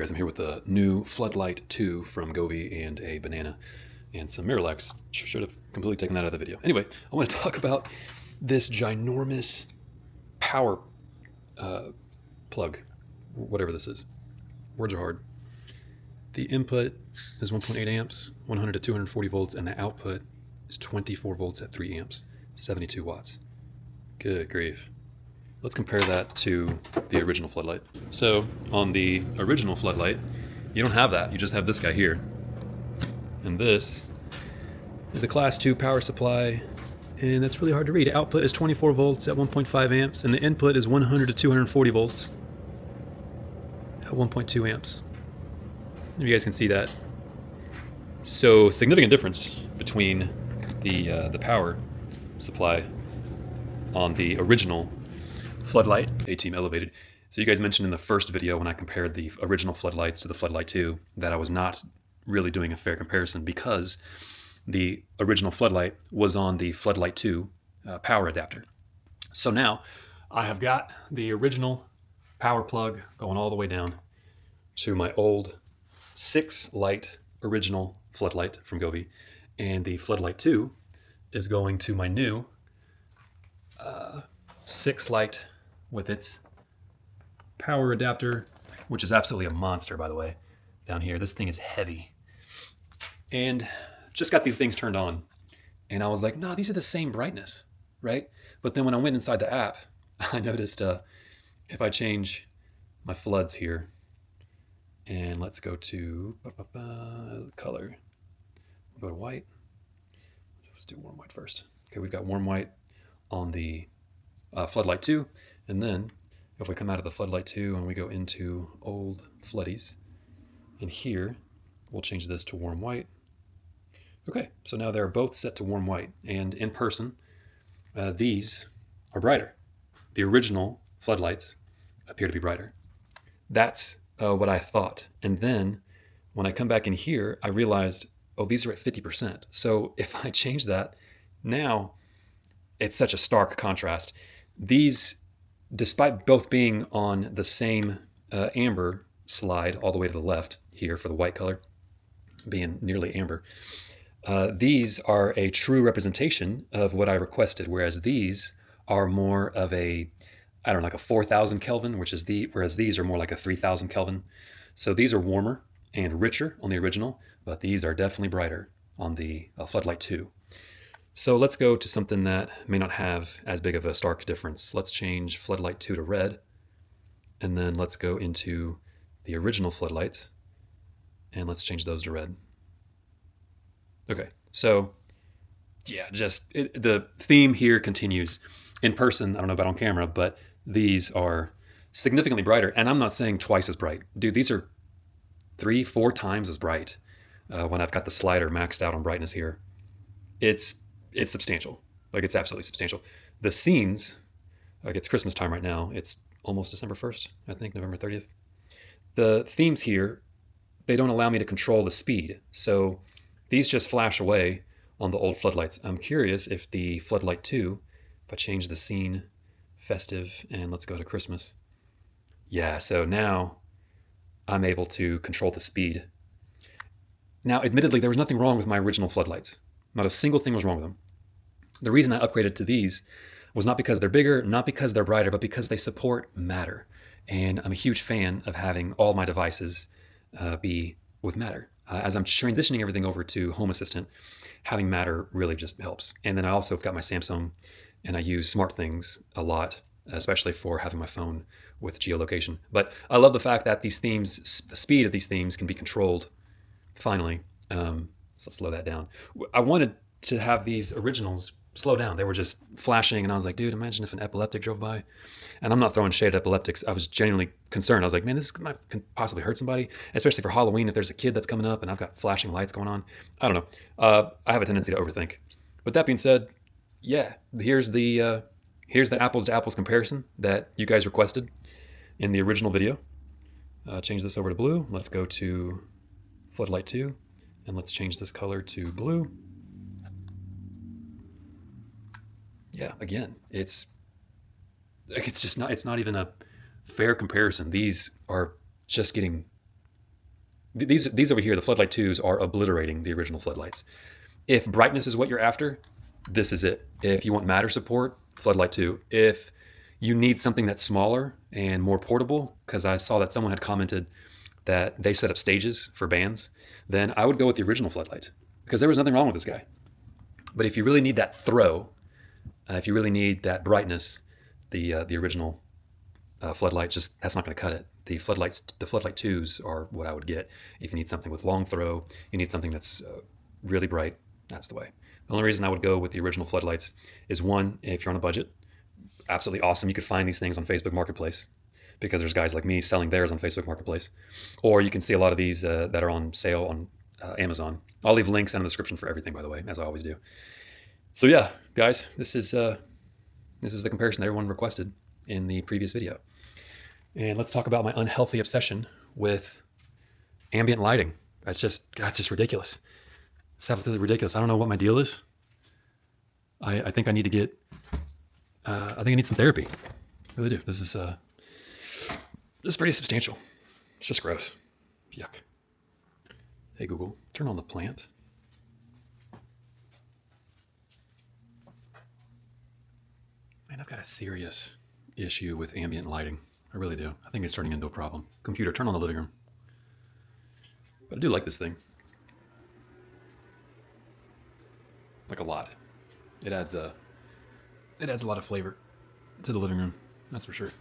guys, I'm here with the new Floodlight 2 from Govee and a banana and some Miralax. Should have completely taken that out of the video. Anyway, I want to talk about this ginormous power plug, whatever this is. Words are hard. The input is 1.8 amps, 100 to 240 volts, and the output is 24 volts at 3 amps, 72 watts. Good grief. Let's compare that to the original floodlight. So on the original floodlight, you don't have that. You just have this guy here. And this is a class 2 power supply, and that's really hard to read. Output is 24 volts at 1.5 amps, and the input is 100 to 240 volts at 1.2 amps. If you guys can see that. So significant difference between the power supply on the original floodlight, A-Team elevated. So you guys mentioned in the first video when I compared the original floodlights to the Floodlight 2 that I was not really doing a fair comparison because the original floodlight was on the Floodlight 2 power adapter. So now I have got the original power plug going all the way down to my old 6-light original floodlight from Govee, and the Floodlight 2 is going to my new 6-light with its power adapter, which is absolutely a monster, by the way, down here. This thing is heavy. And just got these things turned on, and I was like, nah, these are the same brightness, right? But then when I went inside the app, I noticed if I change my floods here, and let's go to color, go to white. Let's do warm white first. Okay, we've got warm white on the Floodlight 2, and then if we come out of the Floodlight 2 and we go into old floodies, and here we'll change this to warm white. Okay, so now they're both set to warm white, and in person these are brighter. The original floodlights appear to be brighter. That's what I thought. And then when I come back in here, I realized, oh, these are at 50%. So if I change that, now it's such a stark contrast. These, despite both being on the same amber slide all the way to the left here for the white color, being nearly amber, these are a true representation of what I requested, whereas these are more of a, I don't know, like a 4,000 Kelvin, whereas these are more like a 3,000 Kelvin. So these are warmer and richer on the original, but these are definitely brighter on the Floodlight 2. So let's go to something that may not have as big of a stark difference. Let's change Floodlight 2 to red, and then let's go into the original floodlights, and let's change those to red. Okay, so yeah, the theme here continues. In person, I don't know about on camera, but these are significantly brighter, and I'm not saying twice as bright. Dude, these are 3-4 times as bright when I've got the slider maxed out on brightness here. It's substantial. Like, it's absolutely substantial. The scenes, like, it's Christmas time right now. It's almost December 1st, I think, November 30th. The themes here, they don't allow me to control the speed. So these just flash away on the old floodlights. I'm curious if the Floodlight 2, if I change the scene festive and let's go to Christmas. Yeah, so now I'm able to control the speed. Now, admittedly, there was nothing wrong with my original floodlights. Not a single thing was wrong with them. The reason I upgraded to these was not because they're bigger, not because they're brighter, but because they support Matter. And I'm a huge fan of having all my devices be with Matter. As I'm transitioning everything over to Home Assistant, having Matter really just helps. And then I also have got my Samsung, and I use SmartThings a lot, especially for having my phone with geolocation. But I love the fact that these themes, the speed of these themes can be controlled finally. So let's slow that down. I wanted to have these originals slow down. They were just flashing, and I was like, dude, imagine if an epileptic drove by. And I'm not throwing shade at epileptics. I was genuinely concerned. I was like, man, this can possibly hurt somebody, especially for Halloween if there's a kid that's coming up and I've got flashing lights going on. I don't know. I have a tendency to overthink. But that being said, yeah, here's the apples to apples comparison that you guys requested in the original video. Change this over to blue. Let's go to Floodlight 2. And let's change this color to blue. Yeah, again, it's not even a fair comparison. These are just getting These over here, the floodlight 2s, are obliterating the original floodlights. If brightness is what you're after, this is it. If you want matter support, floodlight 2. If you need something that's smaller and more portable, because I saw that someone had commented that they set up stages for bands, then I would go with the original floodlight, because there was nothing wrong with this guy. But if you really need that throw, if you really need that brightness, the original floodlight, just that's not going to cut it. The floodlight 2s are what I would get. If you need something with long throw, you need something that's really bright, that's the way. The only reason I would go with the original floodlights is, one, if you're on a budget, absolutely awesome. You could find these things on Facebook Marketplace, because there's guys like me selling theirs on Facebook Marketplace. Or you can see a lot of these that are on sale on Amazon. I'll leave links in the description for everything, by the way, as I always do. So yeah, guys, this is the comparison that everyone requested in the previous video. And let's talk about my unhealthy obsession with ambient lighting. It's just ridiculous. It's absolutely ridiculous. I don't know what my deal is. I think I need to get, I think I need some therapy. I really do. This is pretty substantial. It's just gross. Yuck. Hey Google, turn on the plant. Man, I've got a serious issue with ambient lighting. I really do. I think it's turning into a problem. Computer, turn on the living room. But I do like this thing. Like a lot. It adds a lot of flavor to the living room. That's for sure.